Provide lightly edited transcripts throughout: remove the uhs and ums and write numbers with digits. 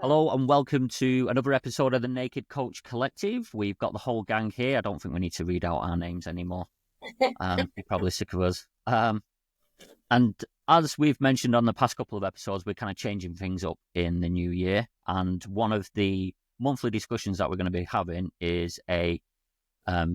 Hello and welcome to another episode of the Naked Coach Collective. We've got the whole gang here. I don't think we need to read out our names anymore. You're probably sick of us. And as we've mentioned on the past couple of episodes, we're kind of changing things up in the new year. And one of the monthly discussions that we're going to be having is a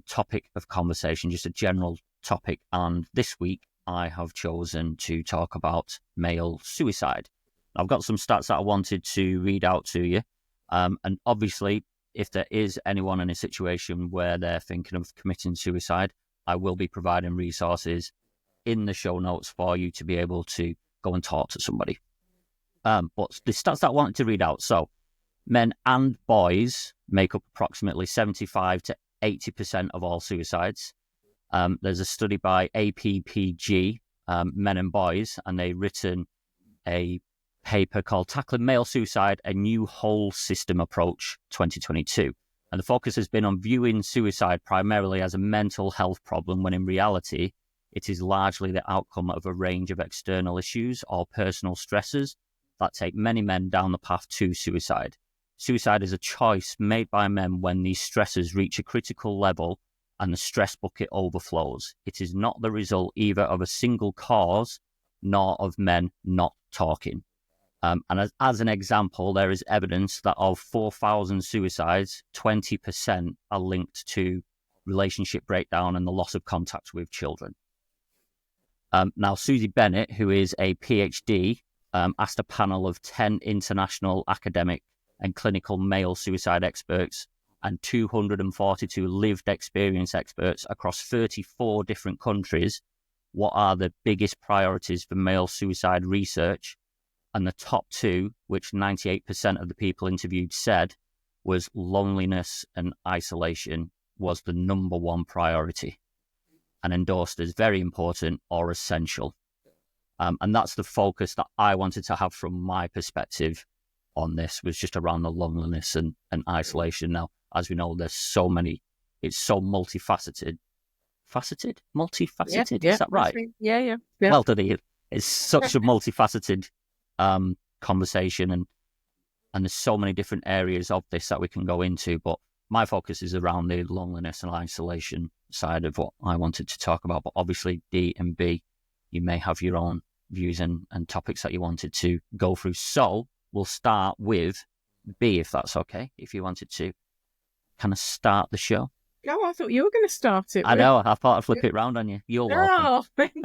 topic of conversation, just a general topic. And this week, I have chosen to talk about male suicide. I've got some stats that I wanted to read out to you. And obviously, if there is anyone in a situation where they're thinking of committing suicide, I will be providing resources in the show notes for you to be able to go and talk to somebody. But the stats that I wanted to read out. So men and boys make up approximately 75 to 80% of all suicides. There's a study by APPG, Men and Boys, and they've written a paper called Tackling Male Suicide, a New Whole System Approach 2022. And the focus has been on viewing suicide primarily as a mental health problem, when in reality, it is largely the outcome of a range of external issues or personal stressors that take many men down the path to suicide. Suicide is a choice made by men when these stressors reach a critical level and the stress bucket overflows. It is not the result either of a single cause nor of men not talking. And as an example, there is evidence that of 4,000 suicides, 20% are linked to relationship breakdown and the loss of contact with children. Now, Susie Bennett, who is a PhD, asked a panel of 10 international academic and clinical male suicide experts and 242 lived experience experts across 34 different countries what are the biggest priorities for male suicide research. And the top two, which 98% of the people interviewed said, was loneliness and isolation was the number one priority and endorsed as very important or essential. And that's the focus that I wanted to have from my perspective on this, was just around the loneliness and isolation. Now, as we know, there's so many, it's so multifaceted. Multifaceted, yeah, is that right? Yeah. Well done, Ian. It's such a multifaceted conversation, and there's so many different areas of this that we can go into, but my focus is around the loneliness and isolation side of what I wanted to talk about. But obviously D and B, you may have your own views and topics that you wanted to go through. So we'll start with B, if that's okay, if you wanted to kind of start the show. Oh, I thought you were going to start it. I know, I thought I'd flip it round on you. You're welcome. Oh, thank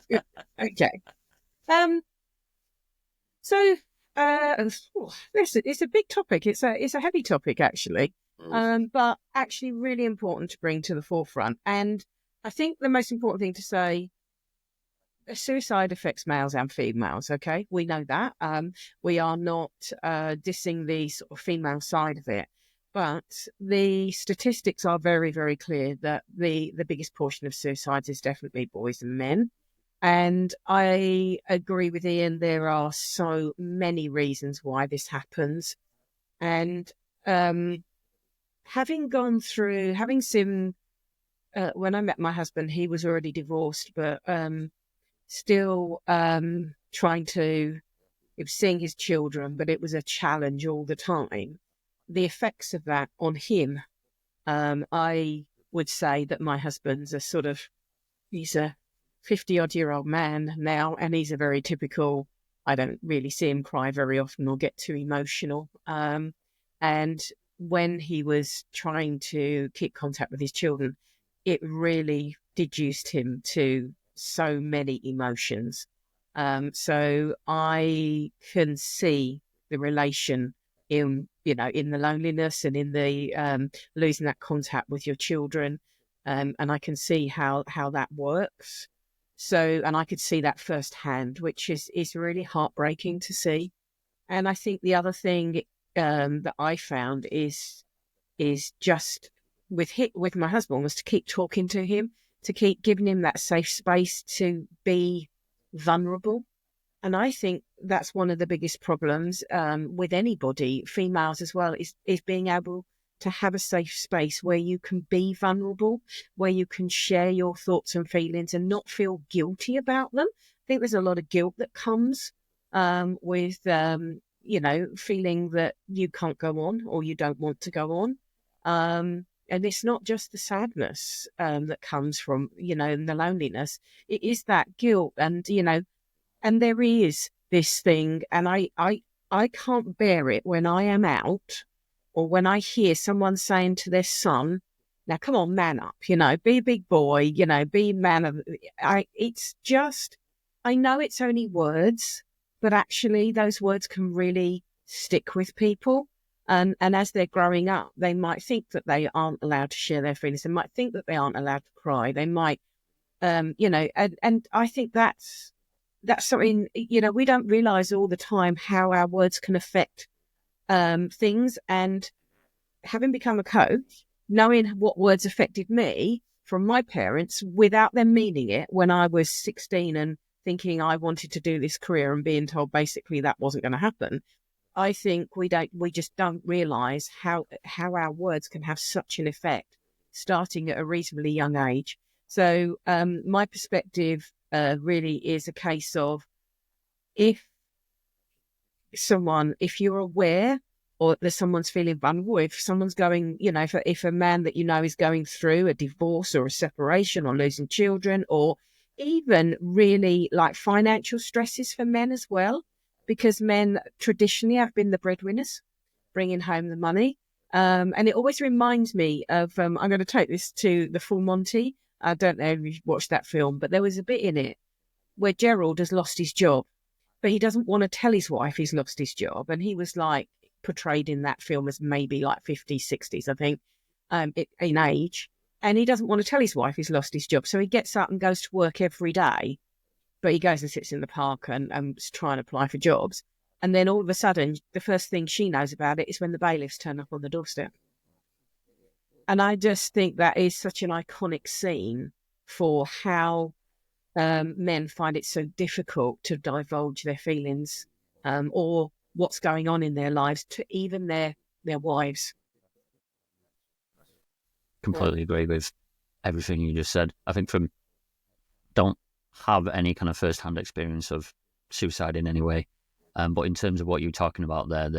you. Okay. So it's a big topic. It's a heavy topic, actually, but actually really important to bring to the forefront. And I think the most important thing to say, suicide affects males and females. Okay, we know that. We are not dissing the sort of female side of it, but the statistics are very, very clear that the biggest portion of suicides is definitely boys and men. And I agree with Ian, there are so many reasons why this happens. And having seen, when I met my husband, he was already divorced, but still trying to, seeing his children, but it was a challenge all the time. The effects of that on him, I would say that my husband's he's a 50-odd-year-old man now, and he's a very typical, I don't really see him cry very often or get too emotional. And when he was trying to keep contact with his children, it really deduced him to so many emotions. So I can see the relation in the loneliness and in the losing that contact with your children. And I can see how that works. So, and I could see that firsthand, which is really heartbreaking to see. And I think the other thing that I found is just with my husband was to keep talking to him, to keep giving him that safe space to be vulnerable. And I think that's one of the biggest problems with anybody, females as well, is being able to have a safe space where you can be vulnerable, where you can share your thoughts and feelings and not feel guilty about them. I think there's a lot of guilt that comes with feeling that you can't go on or you don't want to go on. And it's not just the sadness that comes from, and the loneliness. It is that guilt, and there is this thing, and I can't bear it when I am out or when I hear someone saying to their son, "Now, come on, man up, be a big boy, be a man of." It's just, I know it's only words, but actually those words can really stick with people. And as they're growing up, they might think that they aren't allowed to share their feelings. They might think that they aren't allowed to cry. They might, and I think that's something, we don't realize all the time how our words can affect things. And having become a coach, knowing what words affected me from my parents without them meaning it when I was 16 and thinking I wanted to do this career and being told basically that wasn't going to happen. I think we just don't realize how our words can have such an effect starting at a reasonably young age. So my perspective really is a case of, if you're aware or that someone's feeling vulnerable, if someone's going, if a man that is going through a divorce or a separation or losing children, or even really like financial stresses for men as well, because men traditionally have been the breadwinners, bringing home the money. And it always reminds me of, I'm going to take this to the Full Monty. I don't know if you've watched that film, but there was a bit in it where Gerald has lost his job, but he doesn't want to tell his wife he's lost his job. And he was like portrayed in that film as maybe like 50s, 60s, I think, in age. And he doesn't want to tell his wife he's lost his job. So he gets up and goes to work every day, but he goes and sits in the park and is trying to apply for jobs. And then all of a sudden, the first thing she knows about it is when the bailiffs turn up on the doorstep. And I just think that is such an iconic scene for how men find it so difficult to divulge their feelings or what's going on in their lives to even their wives. Completely agree with everything you just said. I think don't have any kind of first-hand experience of suicide in any way, but in terms of what you're talking about there,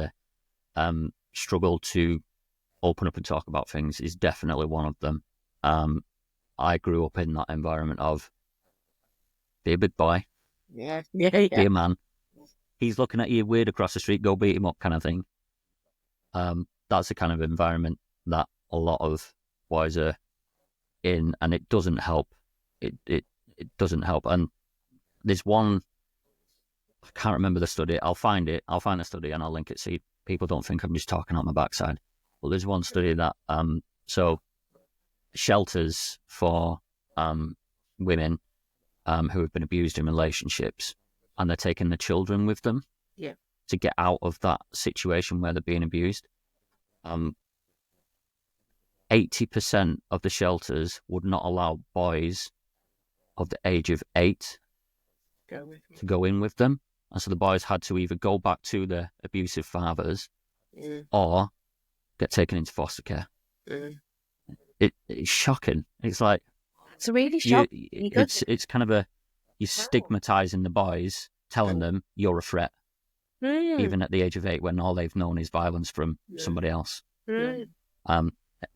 the struggle to open up and talk about things is definitely one of them. I grew up in that environment of, be a big boy, be a man. He's looking at you weird across the street, go beat him up, kind of thing. That's the kind of environment that a lot of boys are in, and it doesn't help. It doesn't help. And there's one, I can't remember the study. I'll find the study and I'll link it so people don't think I'm just talking out my backside. But there's one study that so shelters for women who have been abused in relationships, and they're taking the children with them to get out of that situation where they're being abused. 80% of the shelters would not allow boys of the age of 8 to go in with them. And so the boys had to either go back to their abusive fathers or get taken into foster care. It's shocking. It's like, it's really shocking. It's kind of you're stigmatizing the boys, telling them you're a threat, even at the age of 8, when all they've known is violence from somebody else.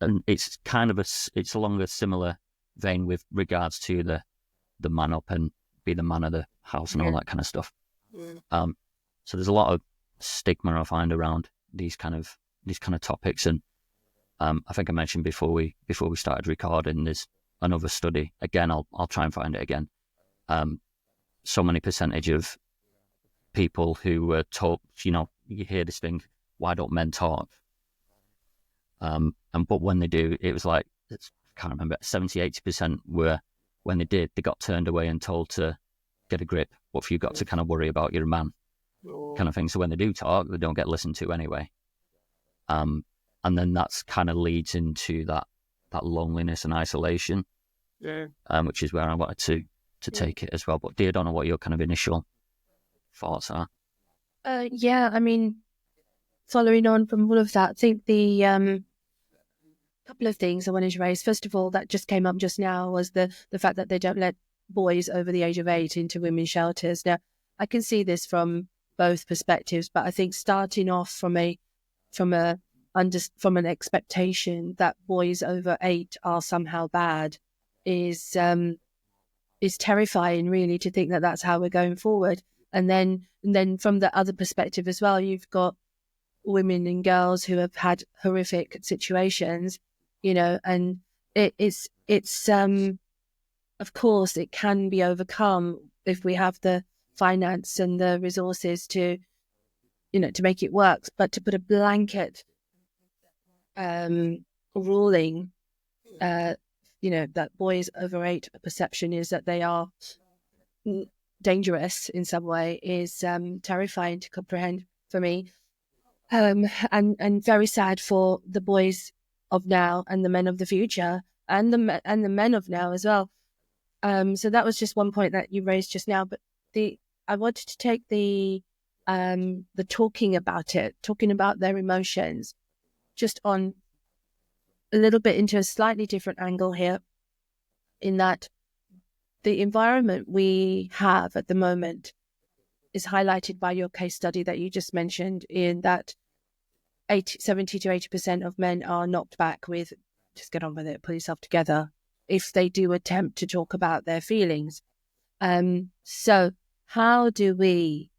And it's kind of it's along a similar vein with regards to the man up and be the man of the house and all that kind of stuff. So there's a lot of stigma I find around these kind of topics, and I think I mentioned before we started recording, there's another study. Again, I'll try and find it again. So many percentage of people who were taught, you hear this thing, why don't men talk? But when they do, it was like, I can't remember, 70-80% were, when they did, they got turned away and told to get a grip. What have you got to kind of worry about? You're a man, kind of thing. So when they do talk, they don't get listened to anyway. And then that's kind of leads into that loneliness and isolation, which is where I wanted to take it as well. But Dee, I don't know what your kind of initial thoughts are. Yeah, I mean, following on from all of that, I think the couple of things I wanted to raise. First of all, that just came up just now, was the fact that they don't let boys over the age of 8 into women's shelters. Now, I can see this from both perspectives. But I think starting off from an expectation that boys over 8 are somehow bad is terrifying, really, to think that that's how we're going forward. And then from the other perspective as well, you've got women and girls who have had horrific situations, and it's of course it can be overcome if we have the finance and the resources to make it work. But to put a blanket ruling, that boys over 8, perception is that they are dangerous in some way, is terrifying to comprehend for me, and very sad for the boys of now and the men of the future, and the men of now as well. So that was just one point that you raised just now. But I wanted to take the talking about their emotions, just on a little bit into a slightly different angle here, in that the environment we have at the moment is highlighted by your case study that you just mentioned, in that 70 to 80% of men are knocked back with, just get on with it, pull yourself together, if they do attempt to talk about their feelings. So how do we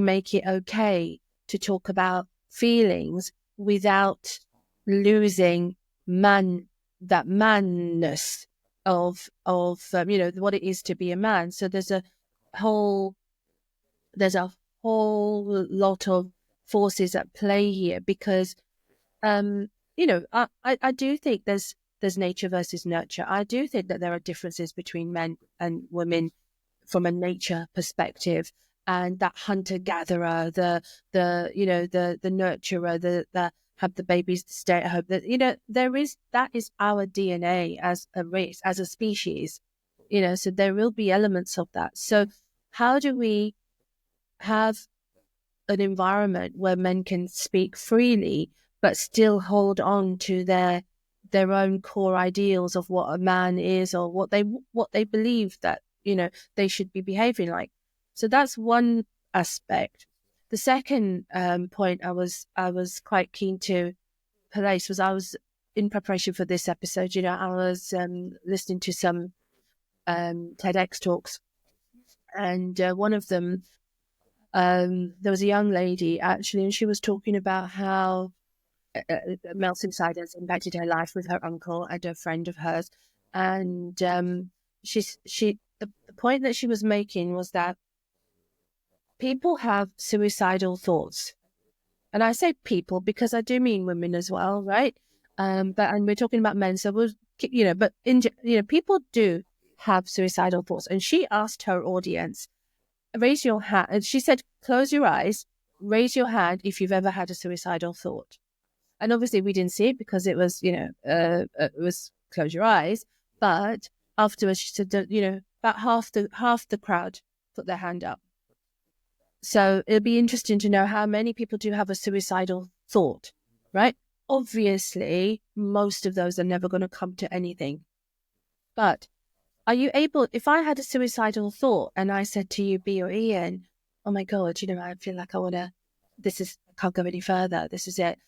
make it okay to talk about feelings without losing that manness of what it is to be a man? So there's a whole lot of forces at play here, because I do think there's nature versus nurture. I do think that there are differences between men and women from a nature perspective, and that hunter-gatherer, the nurturer, the have the babies, stay at home. That is our DNA as a race, as a species. So there will be elements of that. So how do we have an environment where men can speak freely but still hold on to their own core ideals of what a man is, or what they believe that they should be behaving like? So that's one aspect. The second point I was quite keen to place was, I was, in preparation for this episode, I was listening to some TEDx talks, and one of them, there was a young lady actually, and she was talking about how male suicide has impacted her life with her uncle and a friend of hers. And the point that she was making was that people have suicidal thoughts. And I say people because I do mean women as well, right? And we're talking about men, so we'll, but people do have suicidal thoughts. And she asked her audience, raise your hand. And she said, close your eyes, raise your hand if you've ever had a suicidal thought. And obviously we didn't see it because it was, it was close your eyes. But afterwards she said that, about half the crowd put their hand up. So it'll be interesting to know how many people do have a suicidal thought, right? Obviously, most of those are never going to come to anything. But are you able, if I had a suicidal thought and I said to you, B or Ian, oh my God, I feel like I can't go any further, this is it.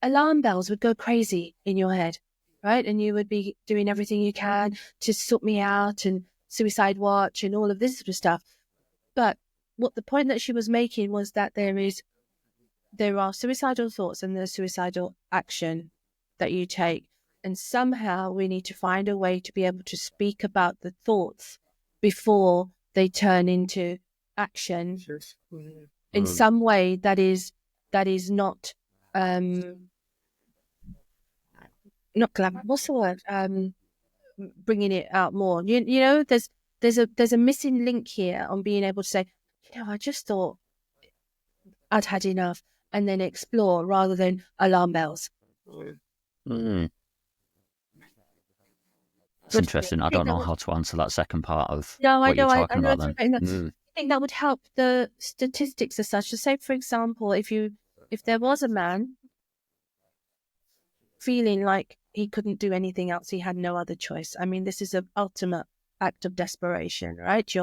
Alarm bells would go crazy in your head, right? And you would be doing everything you can to sort me out, and suicide watch and all of this sort of stuff. But what the point that she was making was that there are suicidal thoughts and there's suicidal action that you take. And somehow we need to find a way to be able to speak about the thoughts before they turn into action in some way that is not glamorous. What's the word? Bringing it out more. There's a missing link here on being able to say, I just thought I'd had enough, and then explore rather than alarm bells. It's interesting. I don't know how to answer that second part of what you're talking about then. I think that would help the statistics as such. So say, for example, if there was a man feeling like he couldn't do anything else, he had no other choice. I mean, this is an ultimate act of desperation, right?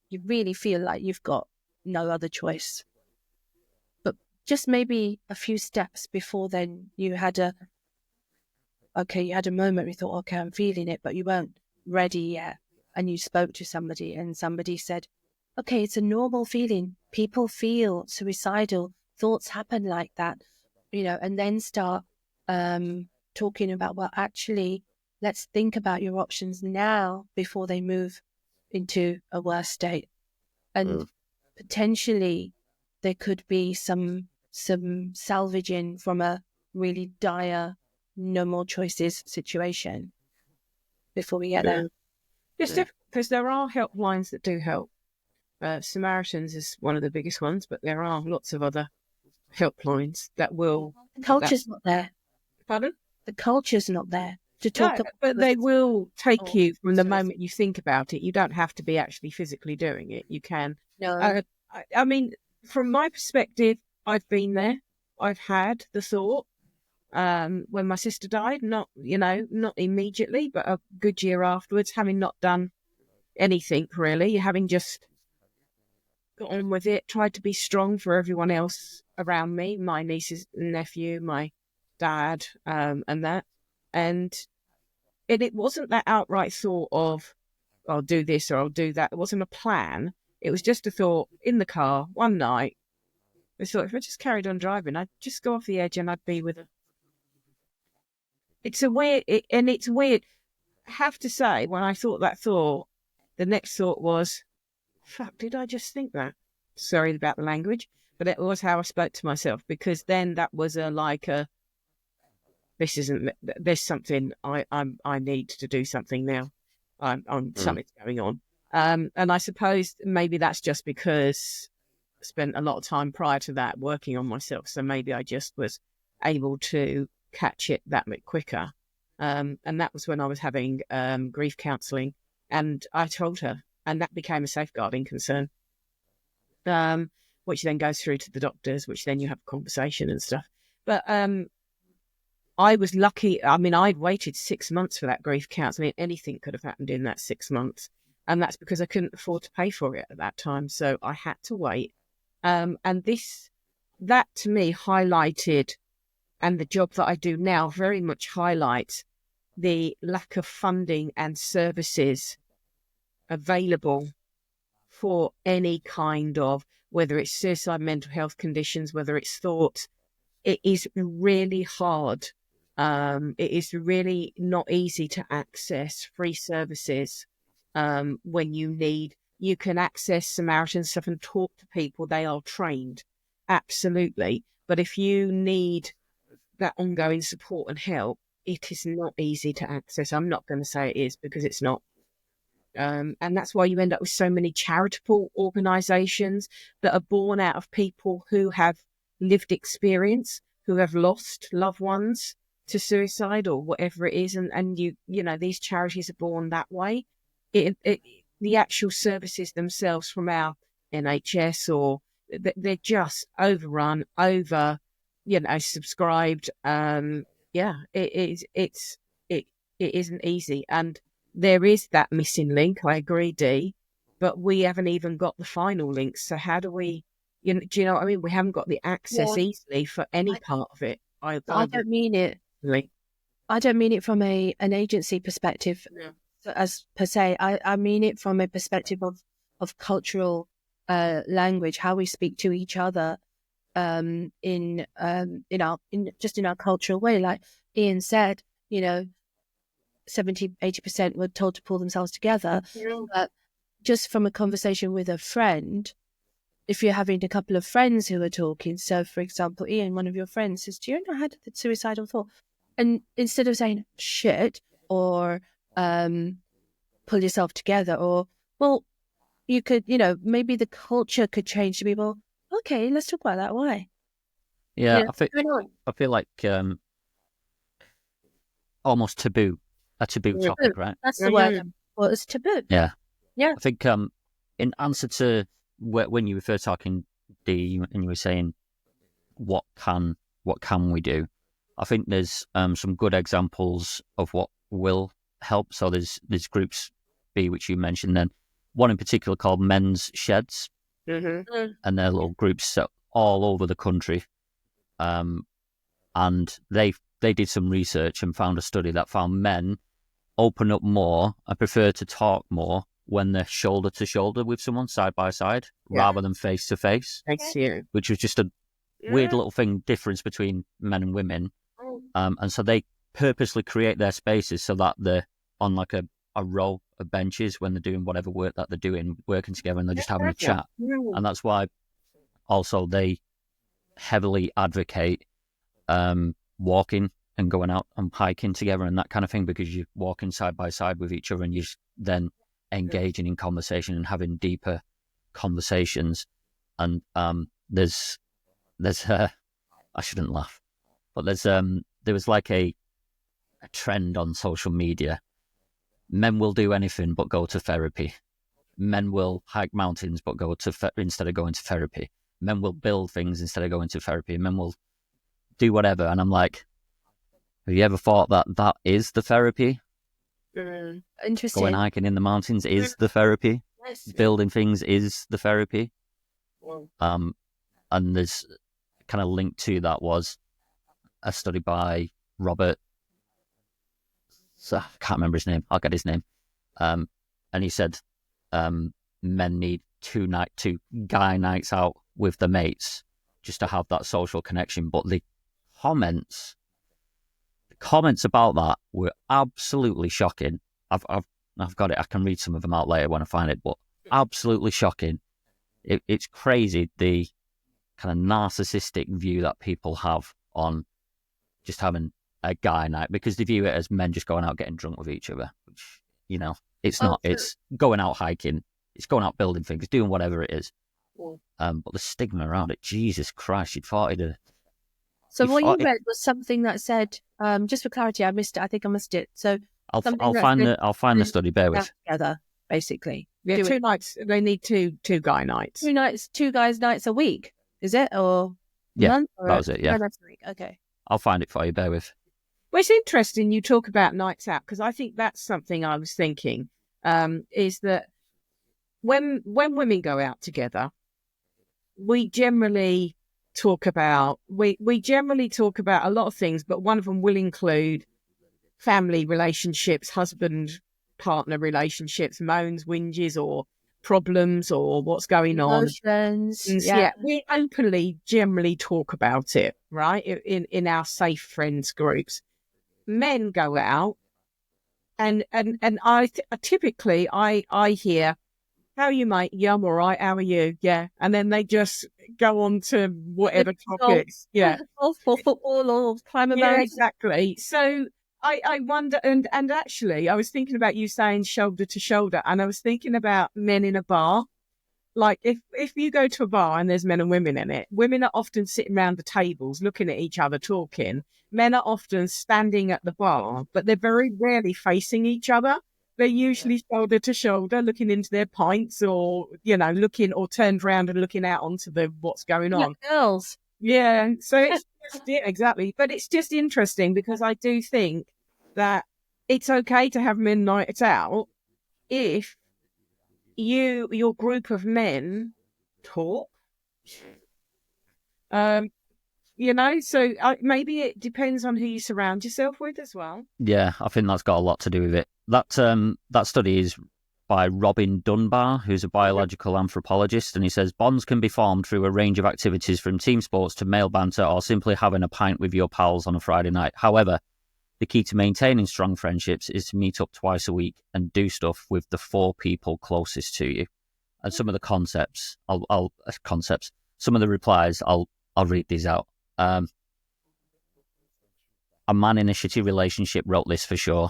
You really feel like you've got no other choice. But just maybe a few steps before then, you had a moment where you thought, okay, I'm feeling it, but you weren't ready yet. And you spoke to somebody and somebody said, okay, it's a normal feeling. People feel suicidal. Thoughts happen like that, and then start talking about, well, actually, let's think about your options now before they move into a worse state. And potentially there could be some salvaging from a really dire, no more choices situation before we get there. Just because there are helplines that do help. Samaritans is one of the biggest ones, but there are lots of other helplines that will. The culture's not there. Pardon? The culture's not there to talk about. But they will take you from the moment you think about it. You don't have to be actually physically doing it. You can. No. I mean, from my perspective, I've been there. I've had the thought when my sister died, not immediately, but a good year afterwards, having not done anything really, having just got on with it, tried to be strong for everyone else around me, my nieces and nephew, my dad, and that. And it wasn't that outright thought of, I'll do this or I'll do that. It wasn't a plan. It was just a thought in the car one night. I thought, if I just carried on driving, I'd just go off the edge and I'd be with her. It's weird. I have to say, when I thought that thought, the next thought was, fuck, did I just think that? Sorry about the language, but it was how I spoke to myself, because then that was there's something I need to do something now. Something's going on. And I suppose maybe that's just because I spent a lot of time prior to that working on myself. So maybe I just was able to catch it that bit quicker. And that was when I was having grief counselling, and I told her, and that became a safeguarding concern, which then goes through to the doctors, which then you have a conversation and stuff. But I was lucky. I mean, I'd waited 6 months for that grief counselling. Anything could have happened in that 6 months. And that's because I couldn't afford to pay for it at that time. So I had to wait. And that to me highlighted, and the job that I do now very much highlights the lack of funding and services available for any kind of, whether it's suicide, mental health conditions, whether it's thoughts. It is really hard. It is really not easy to access free services when you can access Samaritan stuff and talk to people. They are trained, absolutely. But if you need that ongoing support and help, it is not easy to access. I'm not going to say it is, because it's not. And that's why you end up with so many charitable organisations that are born out of people who have lived experience, who have lost loved ones to suicide or whatever it is. And these charities are born that way. The actual services themselves from our NHS, or they're just overrun, subscribed. It isn't easy. And there is that missing link. I agree, Dee, but we haven't even got the final links. So how do we, do you know what I mean? We haven't got the access easily for any part of it. I don't mean it. I don't mean it from an agency perspective, as per se. I mean it from a perspective of cultural language, how we speak to each other in our cultural way. Like Ian said, 70-80% were told to pull themselves together. But just from a conversation with a friend, if you're having a couple of friends who are talking, so for example, Ian, one of your friends says, do you know I had a suicidal thought? And instead of saying shit or pull yourself together, or, well, you could, maybe the culture could change to be, well, okay, let's talk about that. Why? Yeah, I feel like almost taboo. A taboo topic, right? That's the word. Well, it's taboo. Yeah. Yeah. I think in answer to when you were first talking, Dee, and you were saying, what can we do? I think there's some good examples of what will help. So there's groups B, which you mentioned, then one in particular called Men's Sheds. Mm-hmm. and their little groups set all over the country. And they did some research and found a study that found men open up more and prefer to talk more when they're shoulder to shoulder with someone, side by side, rather than face to face. Thanks you. Which was just a weird little difference between men and women. And so they purposely create their spaces so that they're on like a row of benches when they're doing whatever work that they're doing, working together, and they're just having a chat. And that's why also they heavily advocate walking and going out and hiking together and that kind of thing, because you're walking side by side with each other and you're then engaging in conversation and having deeper conversations. And there's I shouldn't laugh, but there was like a trend on social media. Men will do anything but go to therapy. Men will hike mountains but go to instead of going to therapy. Men will build things instead of going to therapy. Men will do whatever. And I'm like, have you ever thought that is the therapy? Interesting. Going hiking in the mountains is the therapy. Building things is the therapy. And there's kind of linked to that was a study by Robert. So I can't remember his name. I'll get his name. And he said men need two guy nights out with the mates just to have that social connection. But the comments about that were absolutely shocking. I've got it. I can read some of them out later when I find it, but absolutely shocking. It's crazy the kind of narcissistic view that people have on just having a guy night, because they view it as men just going out getting drunk with each other, which, you know, it's not. It's going out hiking, it's going out building things, doing whatever it is. But the stigma around it, Jesus Christ, you'd thought it'd... So what you read was something that said, just for clarity, I missed it. I think I missed it. So I'll find the study. Bear with. Together, basically. Yeah, 2 nights. They need two guy nights. 2 nights, 2 guys nights a week. Is it, or yeah? month, or that was it. Yeah, nights a week. Okay. I'll find it for you. Bear with. Well, it's interesting you talk about nights out, because I think that's something I was thinking. Is that when women go out together, we generally talk about a lot of things, but one of them will include family relationships, husband partner relationships, moans, whinges, or problems, or what's going on. Emotions. Yeah, we openly generally talk about it, right? In our safe friends groups. Men go out, and I typically hear, "How are you, mate? Yeah, I'm all right. How are you? Yeah," and then they just go on to whatever topics. Yeah, or football or climb a mountain. Yeah, exactly. So I wonder, and actually, I was thinking about you saying shoulder to shoulder, and I was thinking about men in a bar. Like if you go to a bar and there's men and women in it, women are often sitting around the tables looking at each other talking. Men are often standing at the bar, but they're very rarely facing each other. They're usually shoulder to shoulder, looking into their pints, or, you know, looking, or turned around and looking out onto what's going on. Yeah, girls. Yeah, so it's exactly. But it's just interesting, because I do think that it's okay to have men nights out if your group of men talk. You know, so maybe it depends on who you surround yourself with as well. Yeah, I think that's got a lot to do with it. That study is by Robin Dunbar, who's a biological anthropologist, and he says bonds can be formed through a range of activities, from team sports to male banter, or simply having a pint with your pals on a Friday night. However, the key to maintaining strong friendships is to meet up twice a week and do stuff with the 4 people closest to you. And some of the concepts, some of the replies, I'll read these out. A man in a shitty relationship wrote this for sure.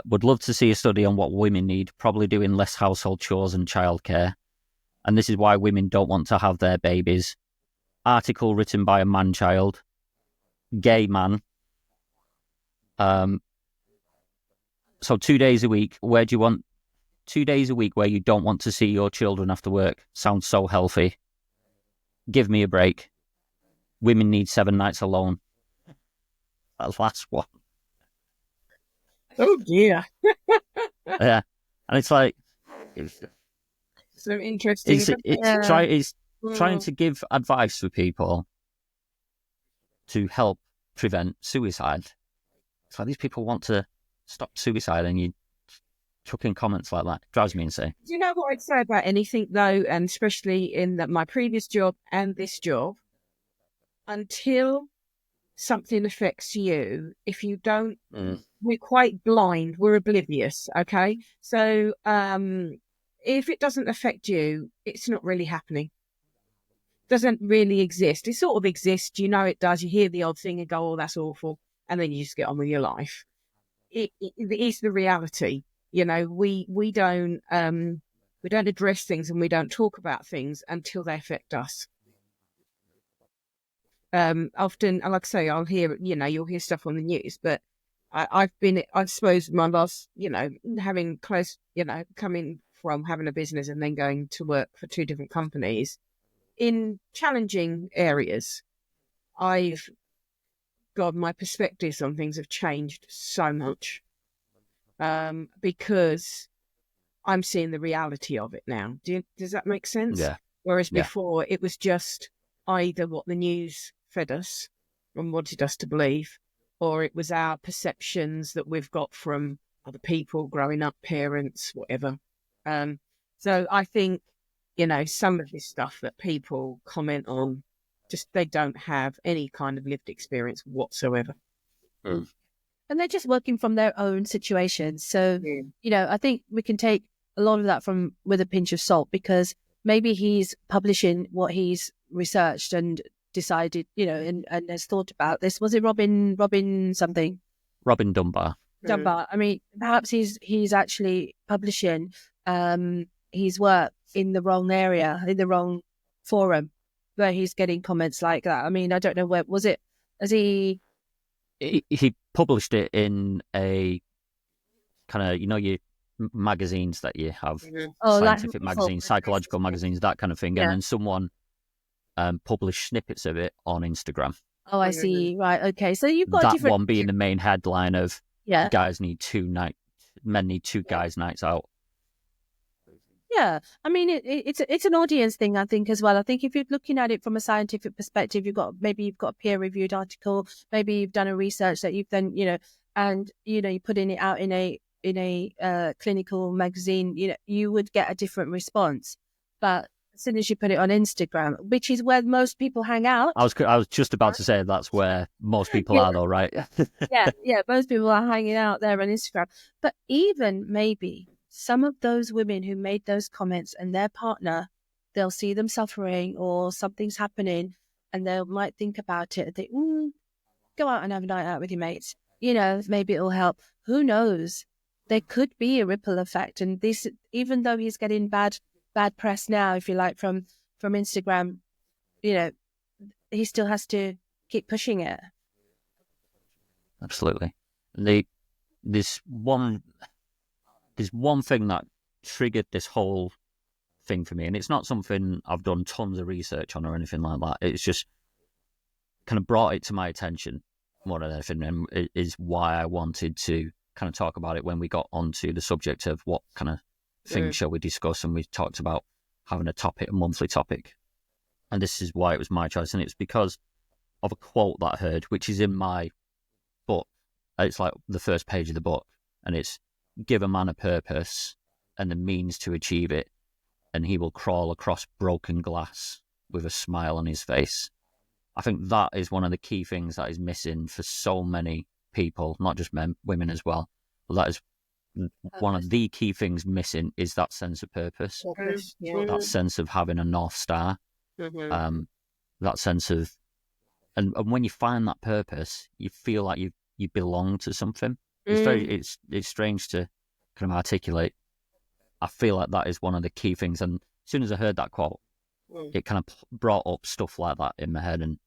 Would love to see a study on what women need, probably doing less household chores and childcare. And this is why women don't want to have their babies. Article written by a man-child. Gay man. So 2 days a week, where do you want 2 days a week where you don't want to see your children after work? Sounds so healthy. Give me a break. Women need 7 nights alone. That last one. Oh dear. Yeah. And it's like, so interesting. It's trying to give advice to people to help prevent suicide. It's like these people want to stop suicide, and you chuck in comments like that. It drives me insane. Do you know what I'd say about anything though, and especially in my previous job and this job? Until something affects you, if you don't, we're quite blind. We're oblivious. Okay, so if it doesn't affect you, it's not really happening. Doesn't really exist. It sort of exists. You know it does. You hear the odd thing and go, "Oh, that's awful," and then you just get on with your life. It is the reality. You know, we don't address things and we don't talk about things until they affect us. Often, like I say, I'll hear, you'll hear stuff on the news, but I suppose my last, having close, coming from having a business and then going to work for 2 different companies in challenging areas, my perspectives on things have changed so much, because I'm seeing the reality of it now. Does that make sense? Yeah. Whereas before it was just either what the news fed us and wanted us to believe, or it was our perceptions that we've got from other people growing up, parents, whatever. So I think, some of this stuff that people comment on, just they don't have any kind of lived experience whatsoever. And they're just working from their own situations. So, I think we can take a lot of that with a pinch of salt, because maybe he's publishing what he's researched and decided, and has thought about this. Was it Robin something? Robin Dunbar. Dunbar. I mean, perhaps he's actually publishing his work in the wrong area, in the wrong forum, where he's getting comments like that. I mean, I don't know where was it. Has he published it in a kind of, your magazines that you have, scientific magazines, psychological magazines, that kind of thing. And then someone published snippets of it on Instagram. Oh, I see. Right. Okay. So you've got that one being the main headline of men need 2 guys' nights out. Yeah, I mean it's an audience thing, I think, as well. I think if you're looking at it from a scientific perspective, you've got a peer-reviewed article, maybe you've done a research that you've done, and you're putting it out in a clinical magazine, you would get a different response. But as soon as you put it on Instagram, which is where most people hang out, I was just about to say that's where most people are, though, right? yeah, most people are hanging out there on Instagram. But even maybe some of those women who made those comments and their partner, they'll see them suffering or something's happening, and they might think about it and think, go out and have a night out with your mates. Maybe it'll help. Who knows? There could be a ripple effect. And this, even though he's getting bad press now, if you like, from Instagram, he still has to keep pushing it. Absolutely. There's one thing that triggered this whole thing for me, and it's not something I've done tons of research on or anything like that. It's just kind of brought it to my attention more than anything, and it is why I wanted to kind of talk about it when we got onto the subject of what kind of things shall we discuss, and we talked about having a monthly topic. And this is why it was my choice, and it's because of a quote that I heard, which is in my book. It's like the first page of the book, and it's, "Give a man a purpose and the means to achieve it, and he will crawl across broken glass with a smile on his face." I think that is one of the key things that is missing for so many people, not just men, women as well. But that is one of the key things missing, is that sense of purpose, that sense of having a North Star, that sense of, and when you find that purpose, you feel like you belong to something. It's strange to kind of articulate. I feel like that is one of the key things. And as soon as I heard that quote, it kind of brought up stuff like that in my head. And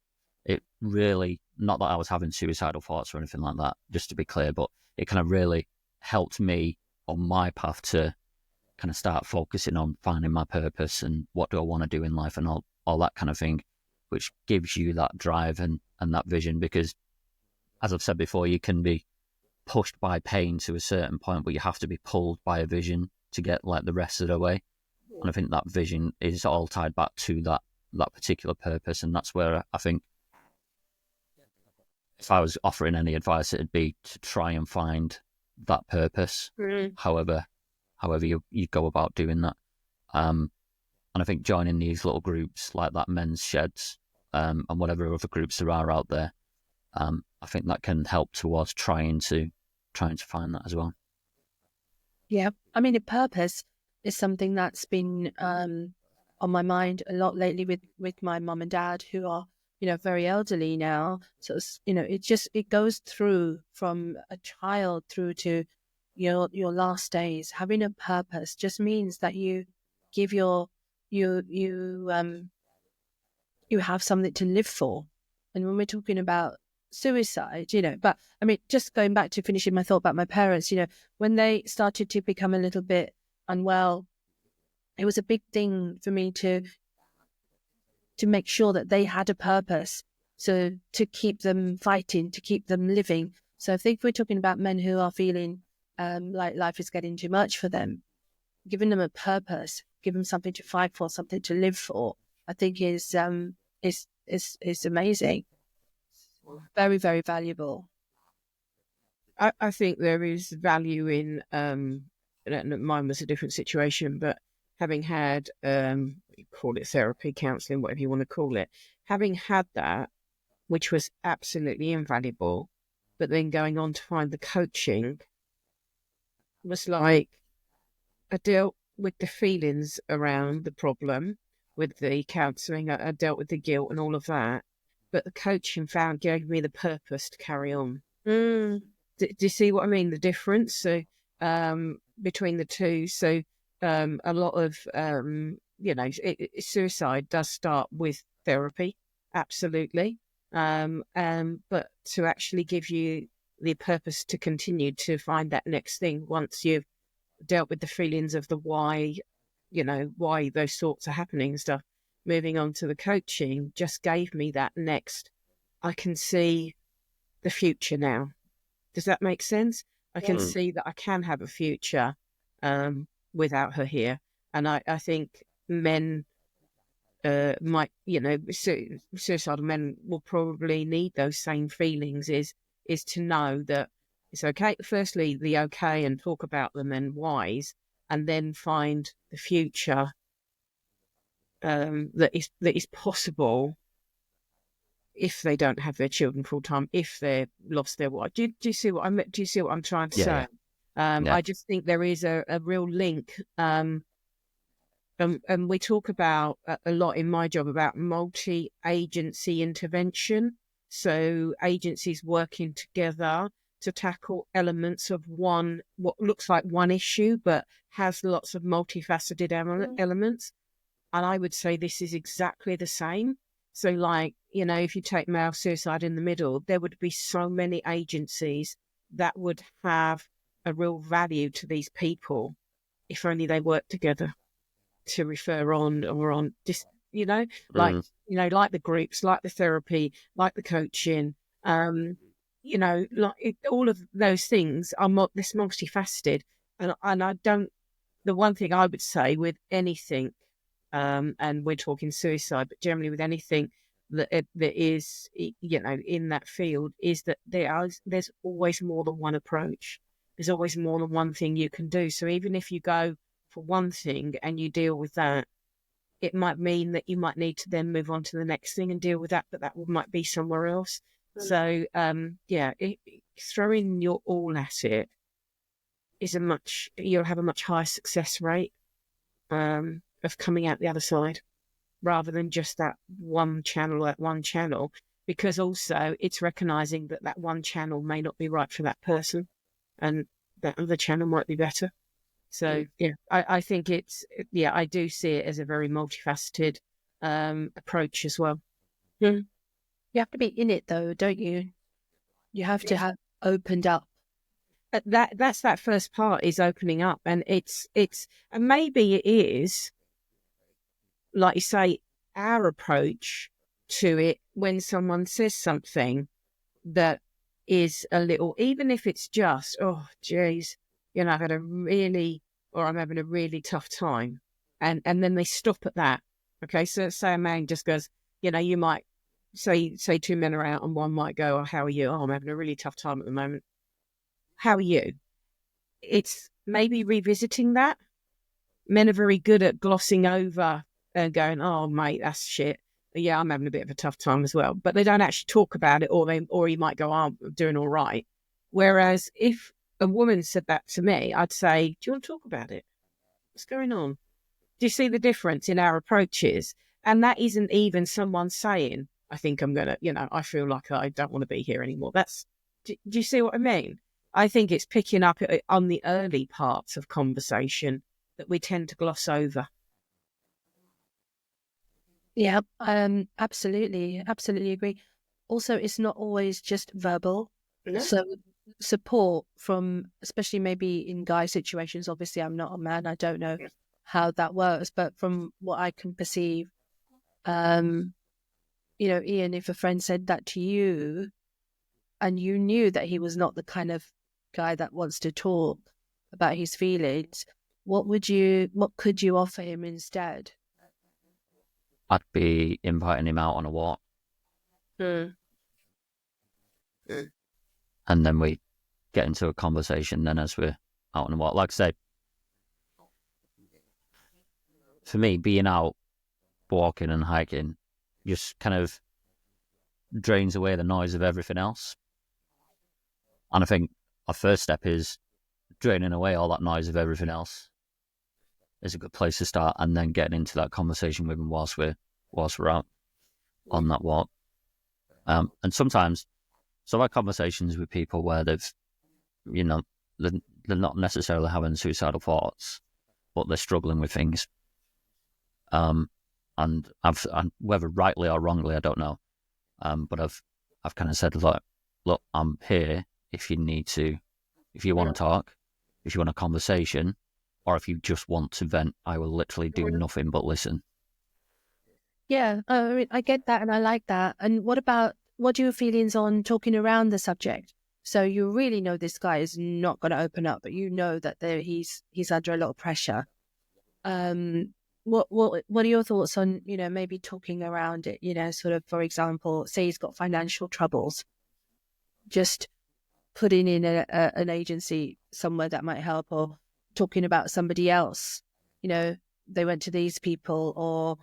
it really, not that I was having suicidal thoughts or anything like that, just to be clear, but it kind of really helped me on my path to kind of start focusing on finding my purpose and what do I want to do in life and all that kind of thing, which gives you that drive and that vision. Because as I've said before, you can be pushed by pain to a certain point, but you have to be pulled by a vision to get like the rest of the way. And I think that vision is all tied back to that particular purpose. And that's where I think if I was offering any advice, it'd be to try and find that purpose, however you go about doing that. And I think joining these little groups like that men's sheds, and whatever other groups there are out there, I think that can help towards trying to find that as well. Yeah, I mean, the purpose is something that's been on my mind a lot lately with my mum and dad, who are, very elderly now. So it goes through from a child through to your last days. Having a purpose just means that you give you have something to live for. And when we're talking about suicide, but I mean, just going back to finishing my thought about my parents, when they started to become a little bit unwell, it was a big thing for me to make sure that they had a purpose, so to keep them fighting, to keep them living. So I think we're talking about men who are feeling like life is getting too much for them, giving them a purpose, give them something to fight for, something to live for, I think is amazing. Very, very valuable. I think there is value in, mine was a different situation, but having had, you call it therapy, counselling, whatever you want to call it, having had that, which was absolutely invaluable, but then going on to find the coaching was like, I dealt with the feelings around the problem with the counselling, I dealt with the guilt and all of that, but the coaching gave me the purpose to carry on. Do you see what I mean? The difference between the two. So a lot of, suicide does start with therapy, absolutely. But to actually give you the purpose to continue to find that next thing once you've dealt with the feelings of the why those thoughts are happening and stuff, moving on to the coaching just gave me that next. I can see the future now. Does that make sense? I can see that I can have a future without her here. And I think men might, suicidal men will probably need those same feelings, is to know that it's okay. Firstly, the okay, and talk about them and whys, and then find the future that is possible if they don't have their children full time, if they've lost their wife. Do you see what Do you see what I'm trying to say? Yeah. I just think there is a real link. And we talk about a lot in my job about multi-agency intervention. So agencies working together to tackle elements of what looks like one issue, but has lots of multifaceted elements. And I would say this is exactly the same. So like, if you take male suicide in the middle, there would be so many agencies that would have a real value to these people if only they worked together to refer on or on, just, like the groups, like the therapy, like the coaching, all of those things are this multifaceted. And I don't, the one thing I would say with anything, and we're talking suicide, but generally with anything that is, in that field, is that there's always more than one approach. There's always more than one thing you can do. So even if you go for one thing and you deal with that, it might mean that you might need to then move on to the next thing and deal with that, but that might be somewhere else. So, throwing your all at it you'll have a much higher success rate of coming out the other side, rather than just that one channel, because also it's recognizing that one channel may not be right for that person and that other channel might be better. So, I think I do see it as a very multifaceted approach as well. You have to be in it though, don't you? You have to have opened up. That's that first part, is opening up, and it's and maybe it is, like you say, our approach to it when someone says something that is a little, even if it's just, oh geez, I'm having a really tough time. and then they stop at that. Okay, so say a man just goes, you might say two men are out and one might go, oh, how are you? Oh, I'm having a really tough time at the moment. How are you? It's maybe revisiting that. Men are very good at glossing over and going, oh, mate, that's shit. But yeah, I'm having a bit of a tough time as well. But they don't actually talk about it, or he might go, oh, I'm doing all right. Whereas if a woman said that to me, I'd say, do you want to talk about it? What's going on? Do you see the difference in our approaches? And that isn't even someone saying, I think I'm going to, I feel like I don't want to be here anymore. Do you see what I mean? I think it's picking up on the early parts of conversation that we tend to gloss over. Yeah, absolutely agree. Also, it's not always just verbal. No. So support from, especially maybe in guy situations, obviously I'm not a man, I don't know how that works, but from what I can perceive, Ian, if a friend said that to you and you knew that he was not the kind of guy that wants to talk about his feelings, what could you offer him instead? I'd be inviting him out on a walk. Mm. And then we get into a conversation then as we're out on a walk. Like I say, for me, being out walking and hiking just kind of drains away the noise of everything else. And I think our first step is draining away all that noise of everything else. Is a good place to start, and then getting into that conversation with him whilst we're out on that walk. And sometimes, so I've had conversations with people where they've, they're not necessarily having suicidal thoughts, but they're struggling with things. And whether rightly or wrongly, I don't know. But I've kind of said, look, I'm here if you want to talk, if you want a conversation, or if you just want to vent. I will literally do nothing but listen. Yeah, I get that and I like that. And what are your feelings on talking around the subject? So you really know this guy is not going to open up, but you know that he's under a lot of pressure. What are your thoughts on, maybe talking around it, sort of, for example, say he's got financial troubles, just putting in an agency somewhere that might help, or talking about somebody else, they went to these people, or,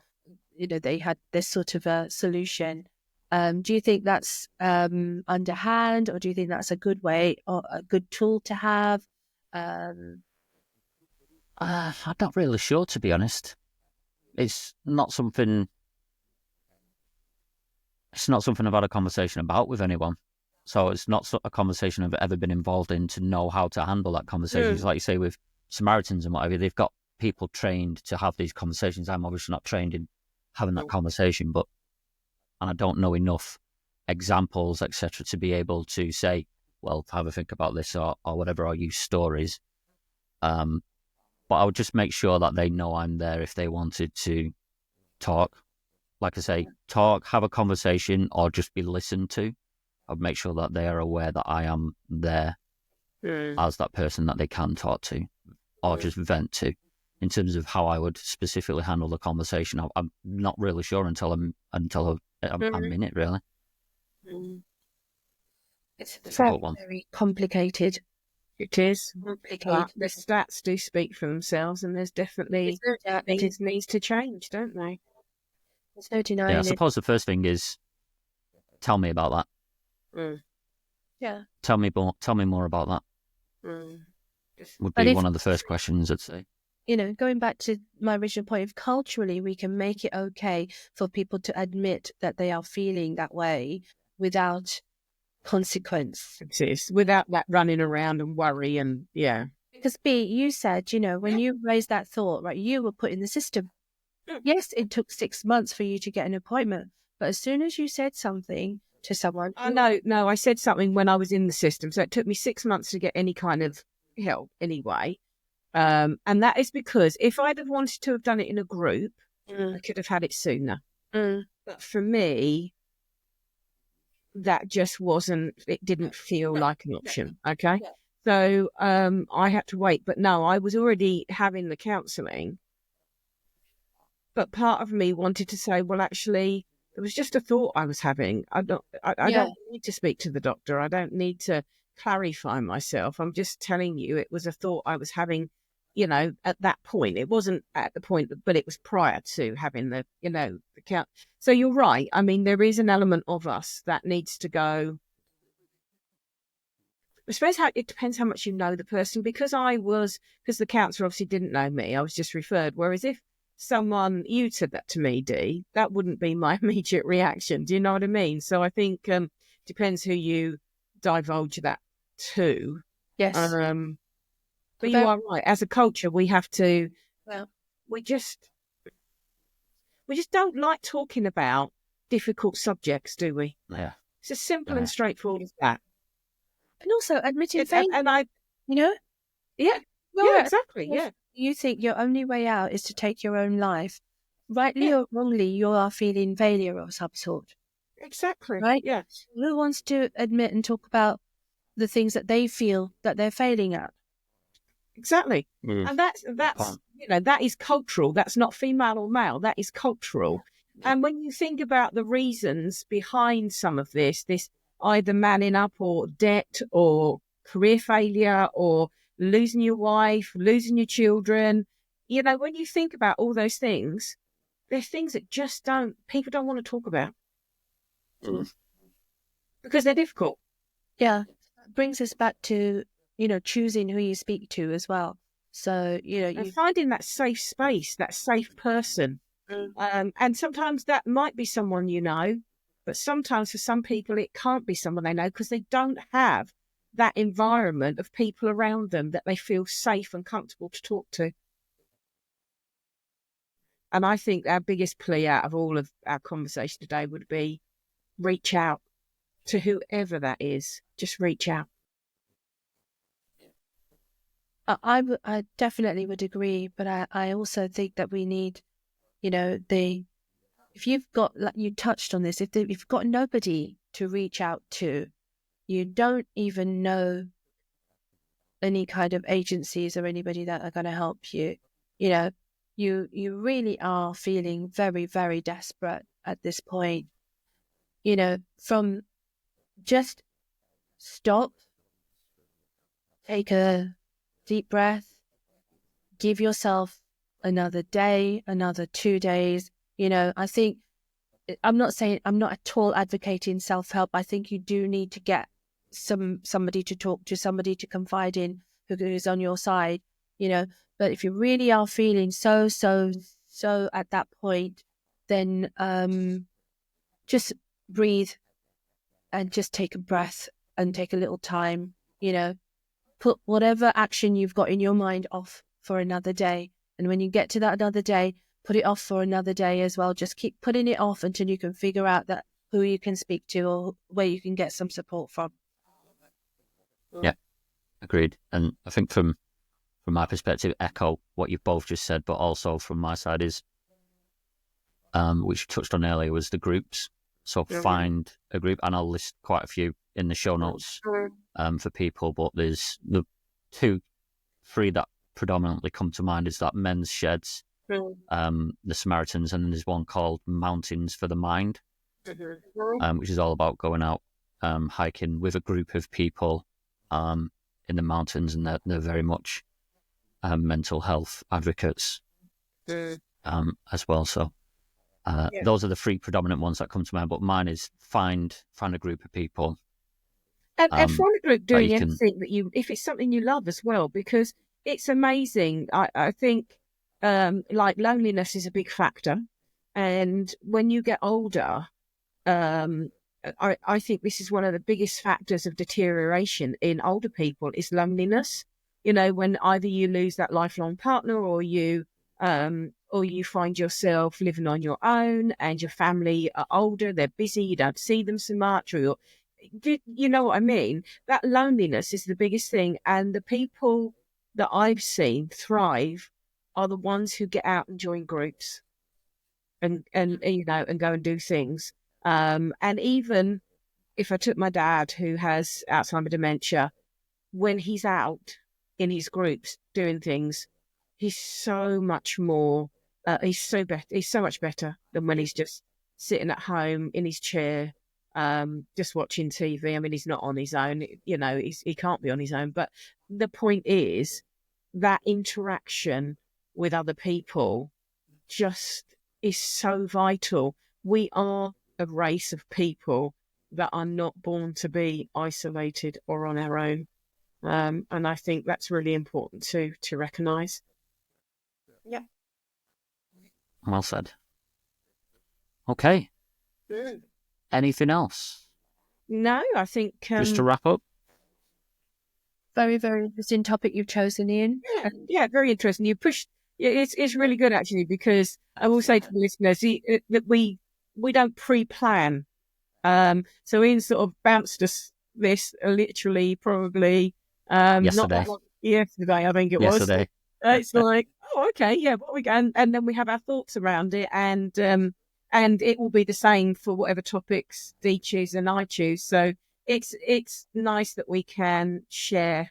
they had this sort of a solution. Do you think that's underhand, or do you think that's a good way or a good tool to have? I'm not really sure, to be honest. It's not something I've had a conversation about with anyone. So it's not a conversation I've ever been involved in to know how to handle that conversation. It's like you say with Samaritans and whatever, they've got people trained to have these conversations. I'm obviously not trained in having that conversation, and I don't know enough examples, etc., to be able to say, well, have a think about this or whatever, or use stories. But I would just make sure that they know I'm there if they wanted to talk. Like I say, talk, have a conversation, or just be listened to. I'd make sure that they are aware that I am there as that person that they can talk to, or just vent to. In terms of how I would specifically handle the conversation, I'm not really sure until I'm in it, really. It's a very complicated. It is. Complicated. The stats do speak for themselves, and there's definitely things needs to change, don't they? There's no denying I suppose the first thing is tell me about that. Yeah. Tell me more about that. Would be one of the first questions I'd say. Going back to my original point, if culturally we can make it okay for people to admit that they are feeling that way without consequence. Without that running around and worry and, yeah. Because B, you said, when you raised that thought, right, you were put in the system. Yes, it took 6 months for you to get an appointment, but as soon as you said something to someone... No, I said something when I was in the system, so it took me 6 months to get any kind of help anyway. And that is because if I'd have wanted to have done it in a group, I could have had it sooner. But for me, that just it didn't feel like an option. Okay. Yeah. So I had to wait. But no, I was already having the counselling But part of me wanted to say, well, actually, it was just a thought I was having. I don't need to speak to the doctor. I don't need to clarify myself. I'm just telling you it was a thought I was having, at that point. It wasn't at the point, but it was prior to having the count. So you're right. I mean, there is an element of us that needs to go. I suppose it depends how much you know the person, because the counsellor obviously didn't know me. I was just referred. Whereas if you said that to me, Dee, that wouldn't be my immediate reaction. Do you know what I mean? So I think depends who you divulge that to. Yes. But you are right. As a culture, we have to. Well, we just don't like talking about difficult subjects, do we? Yeah. It's as simple and straightforward as that. And also admitting failure. And I, Yeah. Well, yeah, exactly. Yeah. You think your only way out is to take your own life. Rightly or wrongly, you are feeling failure of some sort. Exactly. Right? Yeah. Who wants to admit and talk about the things that they feel that they're failing at? Exactly. And that's that is cultural. That's not female or male. That is cultural. And when you think about the reasons behind some of this either manning up or debt or career failure or losing your wife, losing your children, when you think about all those things, they're things that people don't want to talk about because they're difficult. Yeah. It brings us back to, choosing who you speak to as well. So, and finding that safe space, that safe person. And sometimes that might be someone you know, but sometimes for some people it can't be someone they know because they don't have that environment of people around them that they feel safe and comfortable to talk to. And I think our biggest plea out of all of our conversation today would be reach out to whoever that is. Just reach out. I definitely would agree, but I also think that we need, if you've got, like you touched on this, if you've got nobody to reach out to, you don't even know any kind of agencies or anybody that are going to help you, you really are feeling very, very desperate at this point, from just stop, take a deep breath, give yourself another day, another 2 days. I think I'm not at all advocating self-help. I think you do need to get somebody to talk to, somebody to confide in who is on your side, but if you really are feeling so at that point, then just breathe and just take a breath and take a little time, put whatever action you've got in your mind off for another day. And when you get to that another day, put it off for another day as well. Just keep putting it off until you can figure out that who you can speak to or where you can get some support from. Yeah, agreed. And I think from my perspective, echo what you've both just said, but also from my side is, which you touched on earlier, was the groups. So find a group, and I'll list quite a few in the show notes for people, but there's the 3 that predominantly come to mind is that Men's Sheds, the Samaritans, and then there's one called Mountains for the Mind, which is all about going out hiking with a group of people in the mountains, and they're very much mental health advocates as well. So those are the 3 predominant ones that come to mind, but mine is find a group of people. And find a group doing anything that if it's something you love as well, because it's amazing. I think like loneliness is a big factor. And when you get older, I think this is one of the biggest factors of deterioration in older people is loneliness. When either you lose that lifelong partner or you find yourself living on your own and your family are older, they're busy, you don't see them so much, or you know what I mean? That loneliness is the biggest thing. And the people that I've seen thrive are the ones who get out and join groups and go and do things. And even if I took my dad, who has Alzheimer's dementia, when he's out in his groups doing things, he's so much more he's so much better than when he's just sitting at home in his chair, just watching TV. I mean, he's not on his own, you know, he can't be on his own. But the point is that interaction with other people just is so vital. We are a race of people that are not born to be isolated or on our own. And I think that's really important to recognise. Yeah. Well said. Okay. Mm. Anything else? No, I think Just to wrap up? Very, very interesting topic you've chosen, Ian. Yeah, very interesting. You pushed. It's really good actually, because I will say to the listeners that we don't pre-plan. So Ian sort of bounced us this literally probably Yesterday. not that long, yesterday I think it was. Yesterday. It's like, oh, okay, yeah, what we can, and then we have our thoughts around it, and it will be the same for whatever topics Dee chooses and I choose. So it's nice that we can share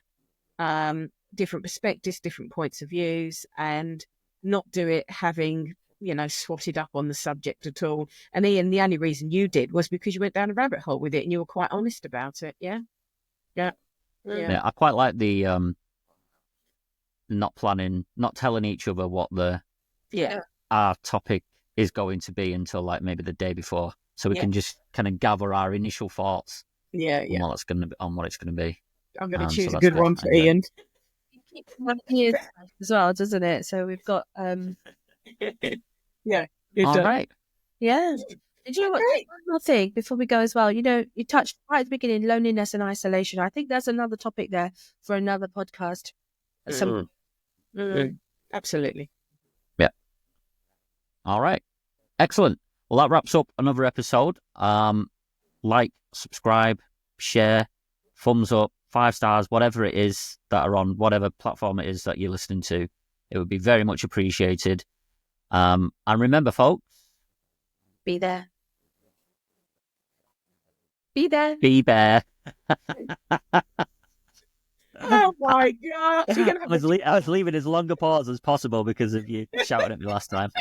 different perspectives, different points of views, and not do it having, you know, swatted up on the subject at all. And Ian, the only reason you did was because you went down a rabbit hole with it and you were quite honest about it. Yeah. Yeah, I quite like the not planning, not telling each other what our topic is going to be until like maybe the day before, so we can just kind of gather our initial thoughts on what it's going to be, on what it's going to be. I'm going to choose so a good one for Ian. It keeps one here as well, doesn't it? So we've got Yeah. All right. yeah. Did you know what? One more thing before we go as well. You know, you touched right at the beginning, loneliness and isolation. I think that's another topic there for another podcast. Absolutely. Yeah. All right. Excellent. Well, that wraps up another episode. Like, subscribe, share, thumbs up, 5 stars, whatever it is that are on whatever platform it is that you're listening to. It would be very much appreciated. And remember, folks, Be there. Be there. be bear. Oh my God! I was leaving as long a pause as possible because of you shouting at me last time.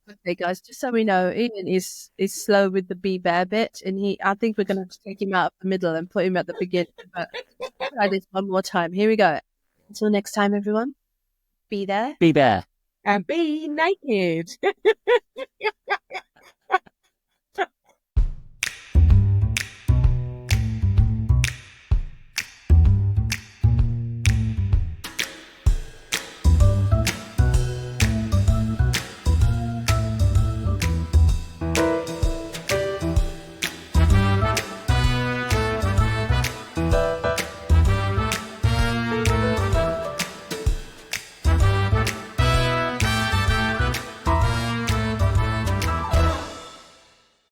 Okay, guys, just so we know, Ian is slow with the be bear bit, and I think we're going to have to take him out of the middle and put him at the beginning. But try this one more time. Here we go. Until next time, everyone. Be there. Be bear. And be naked.